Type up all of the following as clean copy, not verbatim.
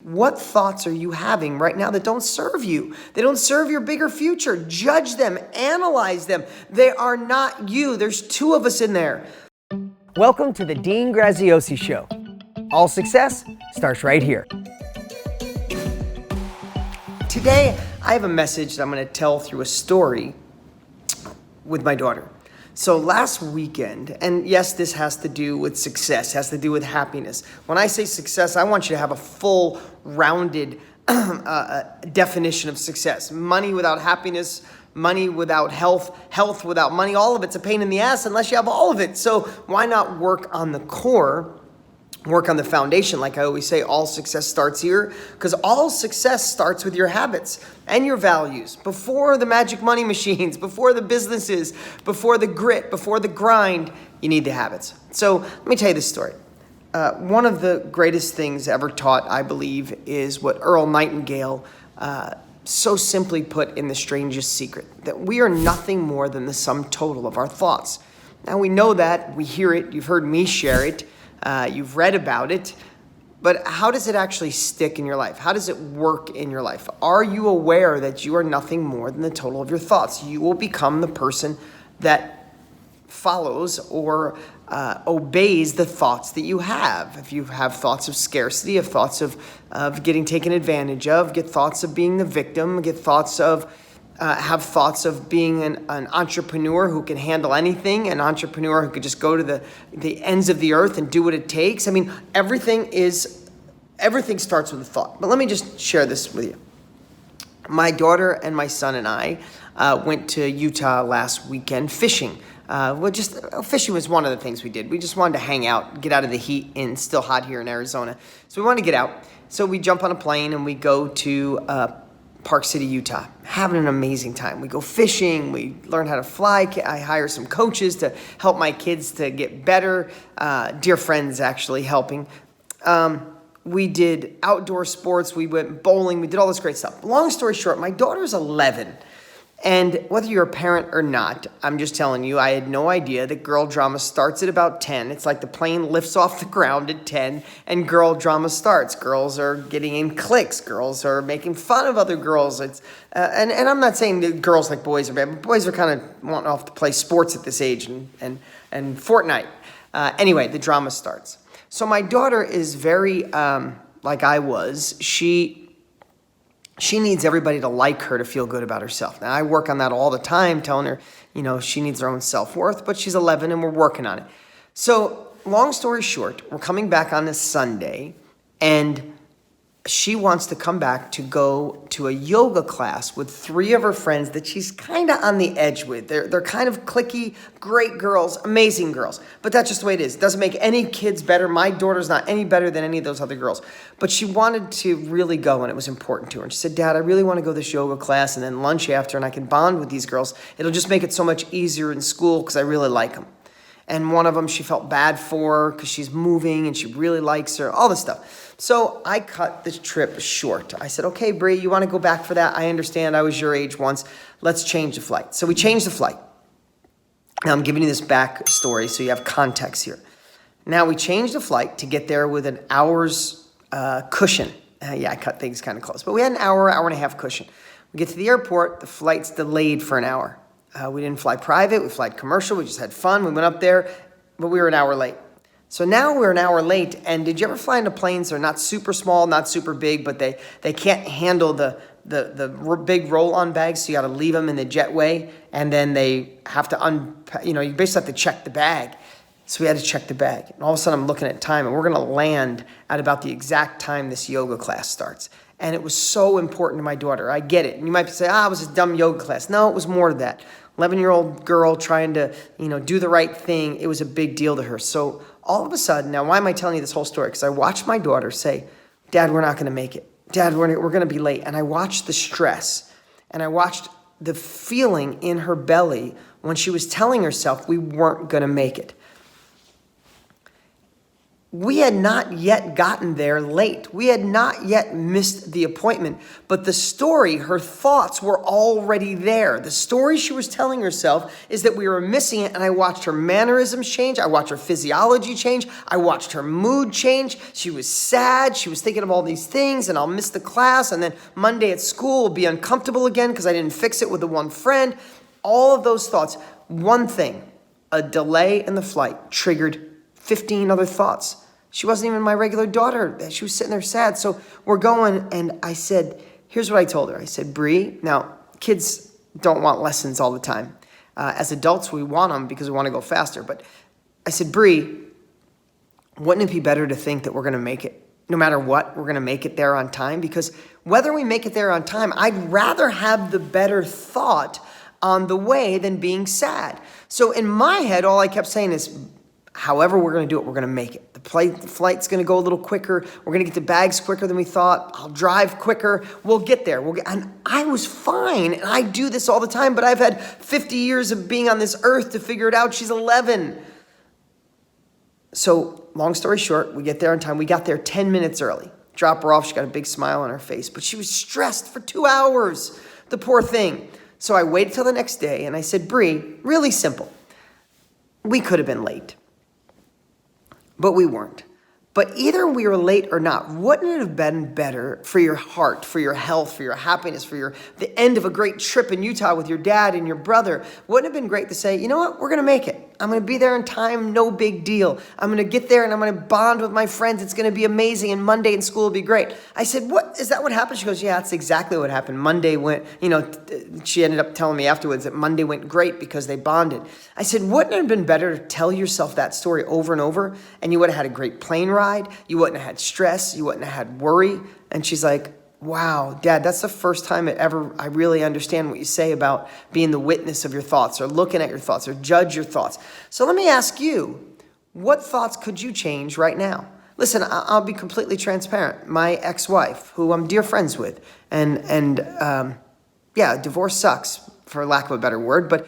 What thoughts are you having right now that don't serve you? They don't serve your bigger future. Judge them, analyze them. They are not you. There's two of us in there. Welcome to the Dean Graziosi Show. All success starts right here. Today, I have a message that I'm going to tell through a story with my daughter. So last weekend, and yes, this has to do with success, has to do with happiness. When I say success, I want you to have a full, rounded definition of success. Money without happiness, money without health, health without money, all of it's a pain in the ass unless you have all of it. So why not work on the core? Work on the foundation. Like I always say, all success starts here, because all success starts with your habits and your values. Before the magic money machines, before the businesses, before the grit, before the grind, you need the habits. So let me tell you this story. One of the greatest things ever taught, I believe, is what Earl Nightingale so simply put in The Strangest Secret, that we are nothing more than the sum total of our thoughts. Now we know that, we hear it, you've heard me share it, you've read about it, but how does it actually stick in your life? How does it work in your life? Are you aware that you are nothing more than the total of your thoughts? You will become the person that follows or obeys the thoughts that you have. If you have thoughts of scarcity, of thoughts of getting taken advantage of, get thoughts of being the victim, get thoughts of have thoughts of being an entrepreneur who can handle anything, an entrepreneur who could just go to the ends of the earth and do what it takes. I mean, everything starts with a thought. But let me just share this with you. My daughter and my son and I went to Utah last weekend fishing. Fishing was one of the things we did. We just wanted to hang out, get out of the heat, and it's still hot here in Arizona. So we wanted to get out. So we jump on a plane and we go to Park City, Utah, having an amazing time. We go fishing, we learn how to fly. I hire some coaches to help my kids to get better. Dear friends actually helping. We did outdoor sports, we went bowling, we did all this great stuff. Long story short, my daughter's 11. And whether you're a parent or not, I'm just telling you, I had no idea that girl drama starts at about 10. It's like the plane lifts off the ground at 10 and girl drama starts. Girls are getting in cliques. Girls are making fun of other girls. It's and I'm not saying that girls like boys are bad, but boys are kind of wanting off to play sports at this age and Fortnite. Anyway, the drama starts. So my daughter is very, like I was, she needs everybody to like her to feel good about herself. Now, I work on that all the time, telling her, she needs her own self-worth, but she's 11 and we're working on it. So, long story short, we're coming back on this Sunday, and she wants to come back to go to a yoga class with 3 of her friends that she's kind of on the edge with. They're kind of cliquey, great girls, amazing girls. But that's just the way it is. It doesn't make any kids better. My daughter's not any better than any of those other girls. But she wanted to really go, and it was important to her. And she said, Dad, I really want to go to this yoga class and then lunch after, and I can bond with these girls. It'll just make it so much easier in school because I really like them. And one of them she felt bad for because she's moving and she really likes her, all this stuff. So I cut this trip short. I said, okay, Bree, you want to go back for that? I understand. I was your age once. Let's change the flight. So we changed the flight. Now I'm giving you this back story so you have context here. Now we changed the flight to get there with an hour's cushion. I cut things kind of close. But we had an hour and a half cushion. We get to the airport. The flight's delayed for an hour. We didn't fly private. We flight commercial. We just had fun. We went up there, but we were an hour late. So now we're an hour late, and did you ever fly into planes? They're not super small, not super big, but they can't handle the big roll-on bags, so you got to leave them in the jetway, and then they have to you basically have to check the bag. So we had to check the bag, and all of a sudden I'm looking at time, and we're going to land at about the exact time this yoga class starts. And it was so important to my daughter. I get it. And you might say, it was a dumb yoga class. No, it was more to that. 11-year-old girl trying to, do the right thing. It was a big deal to her. So all of a sudden, now why am I telling you this whole story? Because I watched my daughter say, Dad, we're not going to make it. Dad, we're going to be late. And I watched the stress. And I watched the feeling in her belly when she was telling herself we weren't going to make it. We had not yet gotten there late. We had not yet missed the appointment. But the story, her thoughts were already there. The story she was telling herself is that we were missing it. And I watched her mannerisms change. I watched her physiology change. I watched her mood change. She was sad. She was thinking of all these things, and I'll miss the class. And then Monday at school will be uncomfortable again because I didn't fix it with the one friend. All of those thoughts. One thing, a delay in the flight triggered 15 other thoughts. She wasn't even my regular daughter. She was sitting there sad. So we're going, and I said, here's what I told her. I said, Bree, now kids don't want lessons all the time. As adults, we want them because we want to go faster. But I said, Bree, wouldn't it be better to think that we're going to make it? No matter what, we're going to make it there on time? Because whether we make it there on time, I'd rather have the better thought on the way than being sad. So in my head, all I kept saying is, however we're going to do it, we're going to make it. The flight's going to go a little quicker. We're going to get the bags quicker than we thought. I'll drive quicker. We'll get there. And I was fine. And I do this all the time, but I've had 50 years of being on this earth to figure it out. She's 11. So long story short, we get there on time. We got there 10 minutes early. Drop her off. She got a big smile on her face, but she was stressed for 2 hours. The poor thing. So I waited till the next day and I said, Bree, really simple. We could have been late. But we weren't. But either we were late or not, wouldn't it have been better for your heart, for your health, for your happiness, for the end of a great trip in Utah with your dad and your brother? Wouldn't it have been great to say, you know what, we're going to make it. I'm going to be there in time, no big deal. I'm going to get there and I'm going to bond with my friends. It's going to be amazing, and Monday in school will be great. I said, what, is that what happened? She goes, yeah, that's exactly what happened. Monday went, she ended up telling me afterwards that Monday went great because they bonded. I said, wouldn't it have been better to tell yourself that story over and over, and you would have had a great plane ride, you wouldn't have had stress, you wouldn't have had worry? And she's like, wow, Dad, that's the first time I really understand what you say about being the witness of your thoughts or looking at your thoughts or judge your thoughts. So let me ask you, what thoughts could you change right now? Listen, I'll be completely transparent. My ex-wife, who I'm dear friends with, and divorce sucks, for lack of a better word, but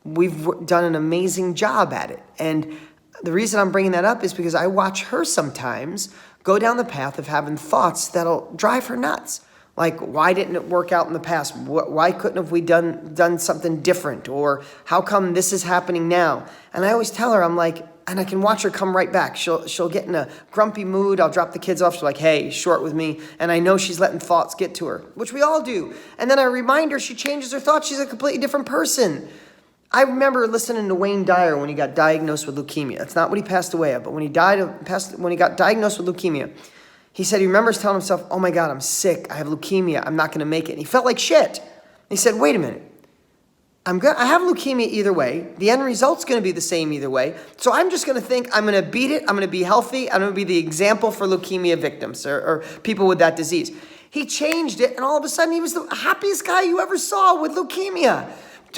we've done an amazing job at it. And the reason I'm bringing that up is because I watch her sometimes go down the path of having thoughts that'll drive her nuts. Like, why didn't it work out in the past? Why couldn't have we done something different? Or how come this is happening now? And I always tell her, I'm like, and I can watch her come right back. She'll get in a grumpy mood. I'll drop the kids off. She's like, hey, short with me. And I know she's letting thoughts get to her, which we all do. And then I remind her, she changes her thoughts. She's a completely different person. I remember listening to Wayne Dyer when he got diagnosed with leukemia. That's not what he passed away of, but when he got diagnosed with leukemia, he said he remembers telling himself, oh my God, I'm sick. I have leukemia. I'm not going to make it. And he felt like shit. He said, wait a minute. I have leukemia either way. The end result's going to be the same either way. So I'm just going to think I'm going to beat it. I'm going to be healthy. I'm going to be the example for leukemia victims or people with that disease. He changed it, and all of a sudden he was the happiest guy you ever saw with leukemia.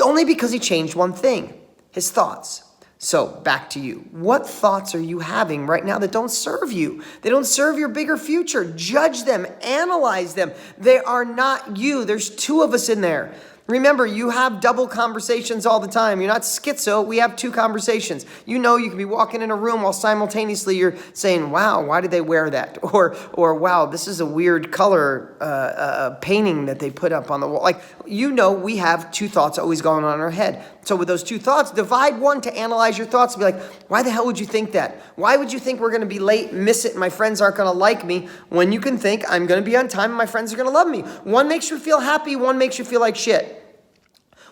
Only because he changed one thing, his thoughts. So back to you. What thoughts are you having right now that don't serve you? They don't serve your bigger future. Judge them, analyze them. They are not you. There's two of us in there. Remember, you have double conversations all the time. You're not schizo. We have two conversations. You know, you can be walking in a room while simultaneously you're saying, wow, why did they wear that? Or wow, this is a weird color painting that they put up on the wall. Like, you know, we have two thoughts always going on in our head. So with those two thoughts, divide one to analyze your thoughts and be like, why the hell would you think that? Why would you think we're going to be late, miss it, and my friends aren't going to like me, when you can think I'm going to be on time and my friends are going to love me? One makes you feel happy, one makes you feel like shit.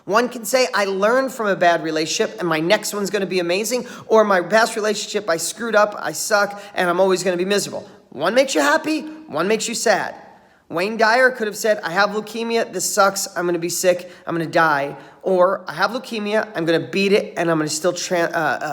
One can say, I learned from a bad relationship and my next one's going to be amazing, or my past relationship, I screwed up, I suck, and I'm always going to be miserable. One makes you happy, one makes you sad. Wayne Dyer could have said, I have leukemia, this sucks, I'm going to be sick, I'm going to die. Or, I have leukemia, I'm going to beat it, and I'm going to still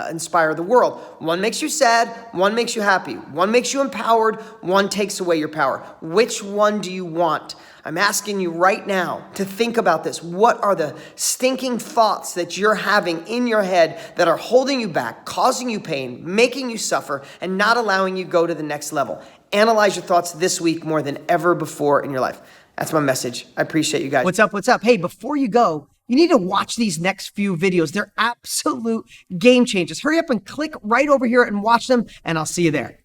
inspire the world. One makes you sad, one makes you happy. One makes you empowered, one takes away your power. Which one do you want? I'm asking you right now to think about this. What are the stinking thoughts that you're having in your head that are holding you back, causing you pain, making you suffer, and not allowing you to go to the next level? Analyze your thoughts this week more than ever before in your life. That's my message. I appreciate you guys. What's up? What's up? Hey, before you go, you need to watch these next few videos. They're absolute game changers. Hurry up and click right over here and watch them, and I'll see you there.